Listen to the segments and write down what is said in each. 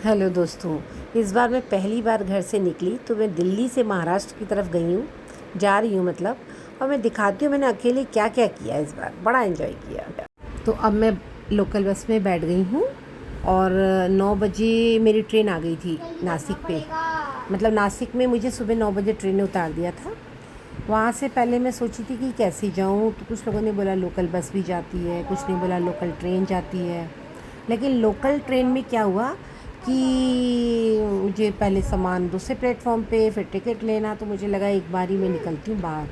Hello दोस्तों, इस बार मैं पहली बार घर से निकली तो मैं दिल्ली से महाराष्ट्र की तरफ गई हूँ, जा रही हूँ मतलब। और मैं दिखाती हूँ मैंने अकेले क्या क्या किया इस बार, बड़ा एंजॉय किया। तो अब मैं लोकल बस में बैठ गई हूँ और 9 बजे मेरी ट्रेन आ गई थी नासिक पे। मतलब नासिक में मुझे सुबह 9 बजे ट्रेन ने उतार दिया था। वहाँ से पहले मैं सोची थी कि कैसे जाऊँ, तो कुछ लोगों ने बोला लोकल बस भी जाती है, कुछ ने बोला लोकल ट्रेन जाती है। लेकिन लोकल ट्रेन में क्या हुआ कि मुझे पहले सामान दूसरे प्लेटफॉर्म पे, फिर टिकट लेना, तो मुझे लगा एक बार ही मैं निकलती हूँ बाहर।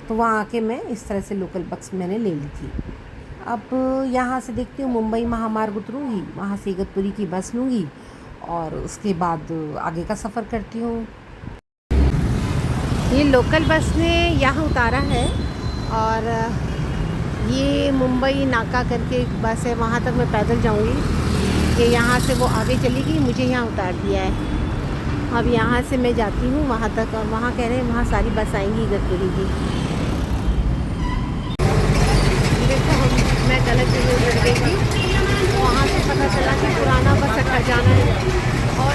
तो वहाँ आके मैं इस तरह से लोकल बस मैंने ले ली थी। अब यहाँ से देखती हूँ मुंबई महामार्ग उतरूँगी, वहाँ से इगतपुरी की बस लूँगी और उसके बाद आगे का सफ़र करती हूँ। ये लोकल बस ने यहाँ उतारा है और ये मुंबई नाका करके एक बस है, वहाँ तक मैं पैदल जाऊँगी। ये यहाँ से वो आगे चली गई, मुझे यहाँ उतार दिया है। अब यहाँ से मैं जाती हूँ वहाँ तक, और वहाँ कह रहे हैं वहाँ सारी बस आएंगी इगतपुरी की। देखो मैं गलत जगह उतर गई थी, वहाँ से पता चला कि पुराना बस अड्डा जाना है। और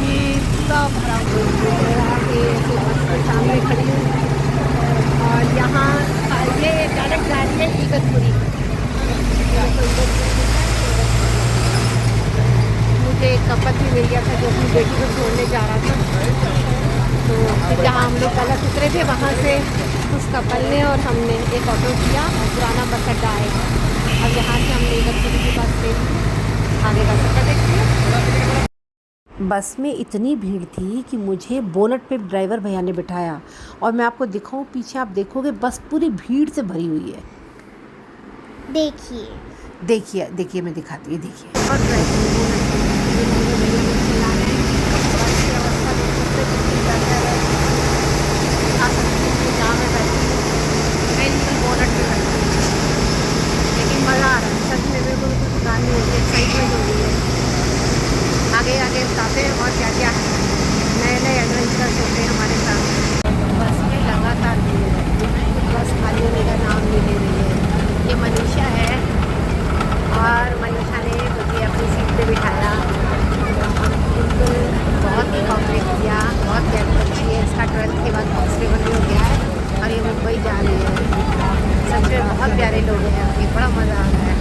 ये सब भरा हुआ है, सामने खड़ी हूँ और यहाँ ये डायरेक्ट जा रही है इगतपुरी। मुझे एक कपल भी मिल गया था जो अपनी बेटी को छोड़ने जा रहा था। तो फिर जहाँ हम लोग गलत उतरे थे वहाँ से उस कपल ने और हमने एक ऑटो किया और पुराना बस अड्डा आए। अब यहाँ से हमने इगतपुरी की बस ले ली, आगे का सफ़र देखते हैं। बस में इतनी भीड़ थी कि मुझे बोनट पे ड्राइवर भैया ने बिठाया और मैं आपको दिखाऊं, पीछे आप देखोगे बस पूरी भीड़ से भरी हुई है। देखिए देखिए देखिए मैं दिखाती हूँ, देखिए। और ड्राइवर लेकिन मज़ा आ रहा है सच में, मेरे को कुछ गाने हो रही है, एक्साइटमेंट हो रही है। आगे आगे बताते हैं और क्या क्या नए नए एडवेंचर्स होते हैं हमारे साथ। बस में लगातार भीड़ है, बस खाली होने का नाम नहीं ले रही है। ये मनीषा है और मनीषा ने मुझे अपनी सीट पे बिठाया, बिल्कुल बहुत ही कॉपरेट किया, बहुत प्यारी बच्ची है। इसका 12th के बाद कॉन्स्टेबल भी हो गया है और ये मुंबई जा रही है। सच में बहुत प्यारे लोग हैं यहाँ के, बड़ा मज़ा आ रहा है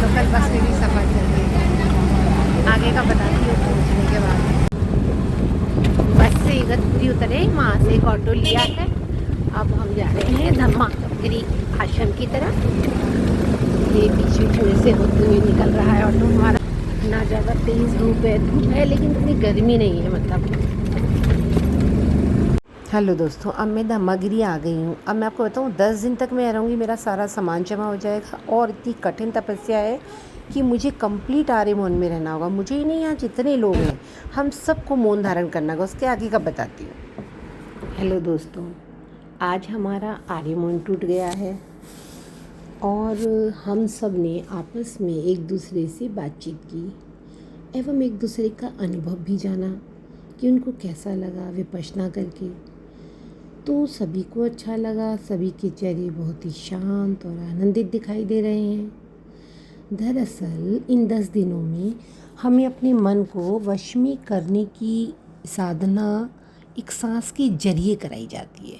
लोकल बस में भी सफ़र करके। आगे का बताती हूँ पहुँचने के बाद। बस से इगतपुरी उतरे, वहाँ से एक ऑटो लिया है। अब हम जा रहे हैं धम्मागिरी आश्रम की तरफ। ये बीच बीच में से होते हुए निकल रहा है ऑटो हमारा। ना ज़्यादा तेज़ धूप है लेकिन इतनी गर्मी नहीं है मतलब। हेलो दोस्तों, अब मैं धम्मागिरी आ गई हूँ। अब मैं आपको बताऊँ 10 दिन तक मैं रहूँगी, मेरा सारा सामान जमा हो जाएगा। और इतनी कठिन तपस्या है कि मुझे कंप्लीट आर्य मौन में रहना होगा। मुझे ही नहीं, यहाँ जितने लोग हैं हम सबको मौन धारण करना होगा। उसके आगे का बताती हूँ। हेलो दोस्तों, आज हमारा आर्य मौन टूट गया है और हम सब ने आपस में एक दूसरे से बातचीत की एवं एक दूसरे का अनुभव भी जाना कि उनको कैसा लगा विपश्यना करके। तो सभी को अच्छा लगा, सभी के चेहरे बहुत ही शांत और आनंदित दिखाई दे रहे हैं। दरअसल इन 10 दिनों में हमें अपने मन को वश में करने की साधना एक सांस के जरिए कराई जाती है।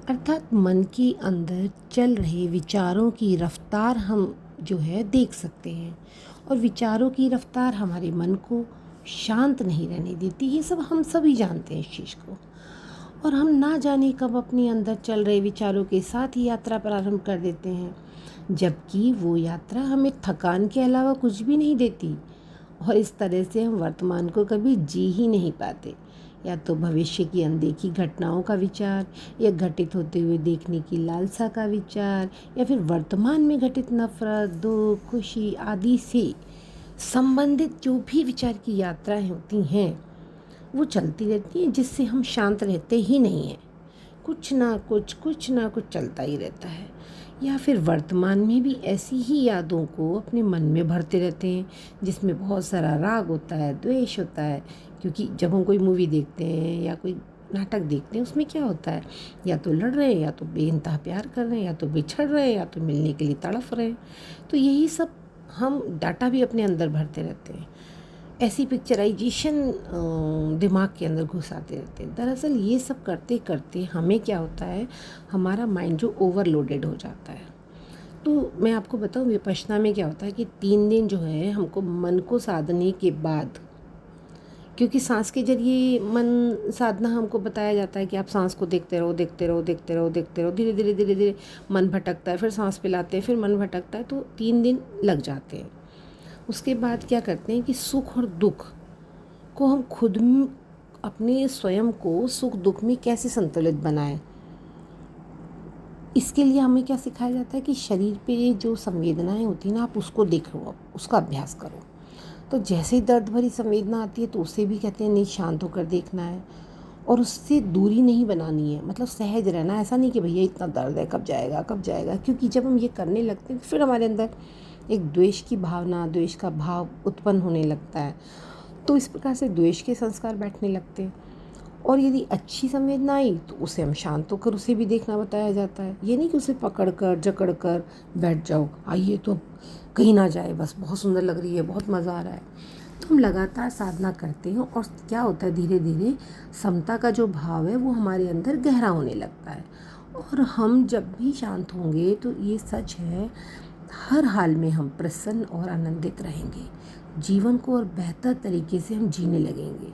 अर्थात मन के अंदर चल रहे विचारों की रफ्तार हम जो है देख सकते हैं और विचारों की रफ्तार हमारे मन को शांत नहीं रहने देती। ये सब हम सभी जानते हैं इस चीज़ को, और हम ना जाने कब अपने अंदर चल रहे विचारों के साथ ही यात्रा प्रारंभ कर देते हैं, जबकि वो यात्रा हमें थकान के अलावा कुछ भी नहीं देती। और इस तरह से हम वर्तमान को कभी जी ही नहीं पाते। या तो भविष्य की अनदेखी घटनाओं का विचार, या घटित होते हुए देखने की लालसा का विचार, या फिर वर्तमान में घटित नफरत, दुख, खुशी आदि से संबंधित जो भी विचार की यात्राएं होती हैं वो चलती रहती हैं, जिससे हम शांत रहते ही नहीं हैं। कुछ ना कुछ चलता ही रहता है। या फिर वर्तमान में भी ऐसी ही यादों को अपने मन में भरते रहते हैं, जिसमें बहुत सारा राग होता है, द्वेष होता है। क्योंकि जब हम कोई मूवी देखते हैं या कोई नाटक देखते हैं उसमें क्या होता है, या तो लड़ रहे हैं, या तो बेइंतहा प्यार कर रहे हैं, या तो बिछड़ रहे हैं, या तो मिलने के लिए तड़फ रहे हैं। तो यही सब हम डाटा भी अपने अंदर भरते रहते हैं, ऐसी पिक्चराइजेशन दिमाग के अंदर घुसाते रहते हैं। दरअसल ये सब करते करते हमें क्या होता है, हमारा माइंड जो ओवरलोडेड हो जाता है। तो मैं आपको बताऊँ विपश्यना में क्या होता है कि 3 दिन जो है हमको मन को साधने के बाद, क्योंकि सांस के जरिए मन साधना हमको बताया जाता है कि आप सांस को देखते रहो देखते रहो देखते रहो देखते रहो, धीरे धीरे धीरे धीरे मन भटकता है, फिर सांस पिलाते हैं, फिर मन भटकता है, तो 3 दिन लग जाते हैं। उसके बाद क्या करते हैं कि सुख और दुख को हम खुद अपने स्वयं को सुख दुख में कैसे संतुलित बनाएं, इसके लिए हमें क्या सिखाया जाता है कि शरीर पे जो संवेदनाएं होती हैं ना, आप उसको देखो, आप उसका अभ्यास करो। तो जैसे ही दर्द भरी संवेदना आती है तो उसे भी कहते हैं नहीं, शांत होकर देखना है और उससे दूरी नहीं बनानी है, मतलब सहज रहना। ऐसा नहीं कि भैया इतना दर्द है, कब जाएगा कब जाएगा, क्योंकि जब हम ये करने लगते हैं फिर हमारे अंदर एक द्वेष की भावना, द्वेष का भाव उत्पन्न होने लगता है। तो इस प्रकार से द्वेष के संस्कार बैठने लगते हैं। और यदि अच्छी संवेदना आई तो उसे हम शांत होकर उसे भी देखना बताया जाता है। ये नहीं कि उसे पकड़ कर जकड़ कर बैठ जाओ, आइए तो कहीं ना जाए, बस बहुत सुंदर लग रही है, बहुत मज़ा आ रहा है। तो हम लगातार साधना करते हैं और क्या होता है, धीरे धीरे समता का जो भाव है वो हमारे अंदर गहरा होने लगता है। और हम जब भी शांत होंगे तो ये सच है, हर हाल में हम प्रसन्न और आनंदित रहेंगे, जीवन को और बेहतर तरीके से हम जीने लगेंगे,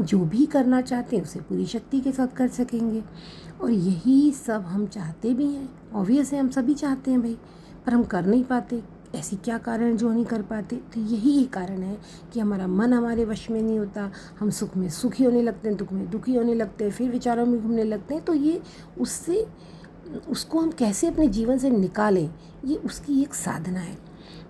जो भी करना चाहते हैं उसे पूरी शक्ति के साथ कर सकेंगे। और यही सब हम चाहते भी हैं, ऑब्वियस है, हम सभी चाहते हैं भाई, पर हम कर नहीं पाते। ऐसी क्या कारण जो नहीं कर पाते? तो यही एक कारण है कि हमारा मन हमारे वश में नहीं होता। हम सुख में सुखी होने लगते हैं, दुख में दुखी होने लगते हैं, फिर विचारों में घूमने लगते हैं। तो ये उसको हम कैसे अपने जीवन से निकालें, ये उसकी एक साधना है।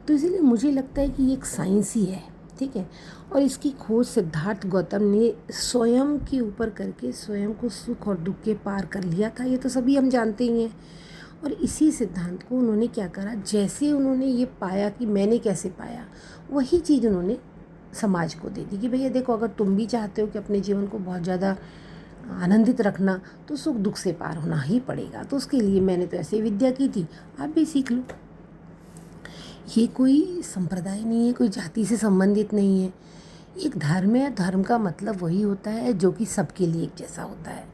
तो इसीलिए मुझे लगता है कि ये एक साइंस ही है, ठीक है। और इसकी खोज सिद्धार्थ गौतम ने स्वयं के ऊपर करके स्वयं को सुख और दुख के पार कर लिया था, ये तो सभी हम जानते ही हैं। और इसी सिद्धांत को उन्होंने क्या करा, जैसे उन्होंने ये पाया कि मैंने कैसे पाया, वही चीज़ उन्होंने समाज को दे दी कि भैया देखो, अगर तुम भी चाहते हो कि अपने जीवन को बहुत ज़्यादा आनंदित रखना, तो सुख दुख से पार होना ही पड़ेगा। तो उसके लिए मैंने तो ऐसे विद्या की थी, आप भी सीख लो। ये कोई संप्रदाय नहीं है, कोई जाति से संबंधित नहीं है, एक धर्म है। धर्म का मतलब वही होता है जो कि सबके लिए एक जैसा होता है,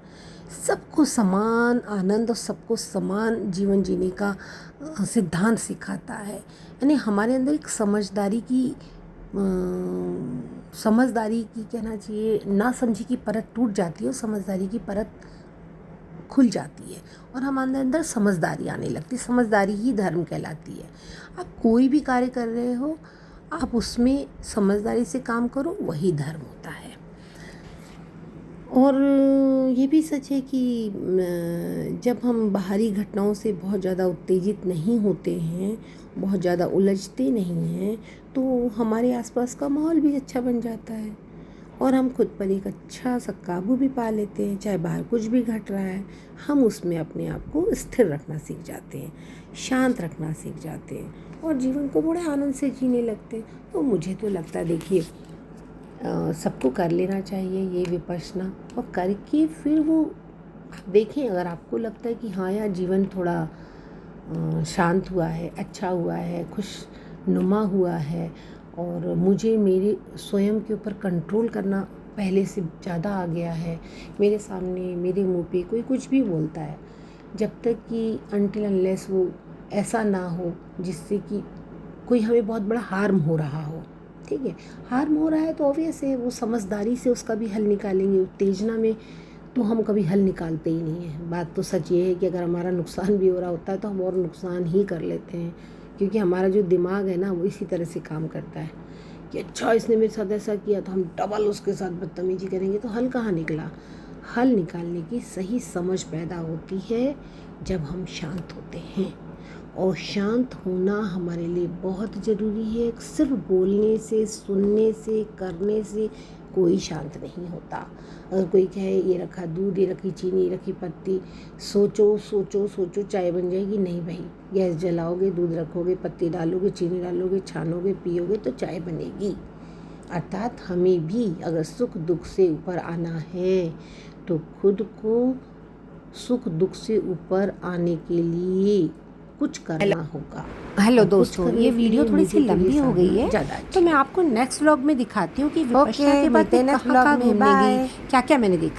सबको समान आनंद और सबको समान जीवन जीने का सिद्धांत सिखाता है। यानी हमारे अंदर एक समझदारी की कहना चाहिए, ना समझी की परत टूट जाती है और समझदारी की परत खुल जाती है और हमारे अंदर समझदारी आने लगती है। समझदारी ही धर्म कहलाती है। आप कोई भी कार्य कर रहे हो, आप उसमें समझदारी से काम करो, वही धर्म होता है। और ये भी सच है कि जब हम बाहरी घटनाओं से बहुत ज़्यादा उत्तेजित नहीं होते हैं, बहुत ज़्यादा उलझते नहीं हैं, तो हमारे आसपास का माहौल भी अच्छा बन जाता है और हम खुद पर एक अच्छा सा काबू भी पा लेते हैं। चाहे बाहर कुछ भी घट रहा है, हम उसमें अपने आप को स्थिर रखना सीख जाते हैं, शांत रखना सीख जाते हैं और जीवन को बड़े आनंद से जीने लगते हैं। तो मुझे तो लगता है, देखिए, सबको कर लेना चाहिए ये विपश्यना, और करके फिर वो देखें, अगर आपको लगता है कि हाँ यार, जीवन थोड़ा शांत हुआ है, अच्छा हुआ है, खुशनुमा हुआ है और मुझे मेरे स्वयं के ऊपर कंट्रोल करना पहले से ज़्यादा आ गया है, मेरे सामने मेरे मुंह पे कोई कुछ भी बोलता है, जब तक कि अनटिल अनलेस वो ऐसा ना हो जिससे कि कोई हमें बहुत बड़ा हार्म हो रहा हो, ठीक है। हार्म हो रहा है तो ऑब्वियस है, वो समझदारी से उसका भी हल निकालेंगे। उत्तेजना में तो हम कभी हल निकालते ही नहीं हैं। बात तो सच ये है कि अगर हमारा नुकसान भी हो रहा होता है तो हम और नुकसान ही कर लेते हैं, क्योंकि हमारा जो दिमाग है ना, वो इसी तरह से काम करता है कि अच्छा इसने मेरे साथ ऐसा किया तो हम डबल उसके साथ बदतमीजी करेंगे। तो हल कहाँ निकला? हल निकालने की सही समझ पैदा होती है जब हम शांत होते हैं, और शांत होना हमारे लिए बहुत ज़रूरी है। सिर्फ बोलने से, सुनने से, करने से कोई शांत नहीं होता। अगर कोई कहे ये रखा दूध, ये रखी चीनी, ये रखी पत्ती, सोचो सोचो सोचो, चाय बन जाएगी? नहीं भाई, गैस जलाओगे, दूध रखोगे, पत्ती डालोगे, चीनी डालोगे, छानोगे, पियोगे तो चाय बनेगी। अर्थात हमें भी अगर सुख दुख से ऊपर आना है तो खुद को सुख दुख से ऊपर आने के लिए कुछ करना होगा। हेलो और कुछ दोस्तों, करने ये के वीडियो लिए थोड़ी मुझे सी तो ये लंबी हो गई साधना है, ज़्यादा तो मैं आपको नेक्स्ट व्लॉग में दिखाती हूँ कि विपश्यना के बाद मिलते हैं मैं next कहाँ vlog में, घूमने गई, bye। क्या क्या मैंने देखा।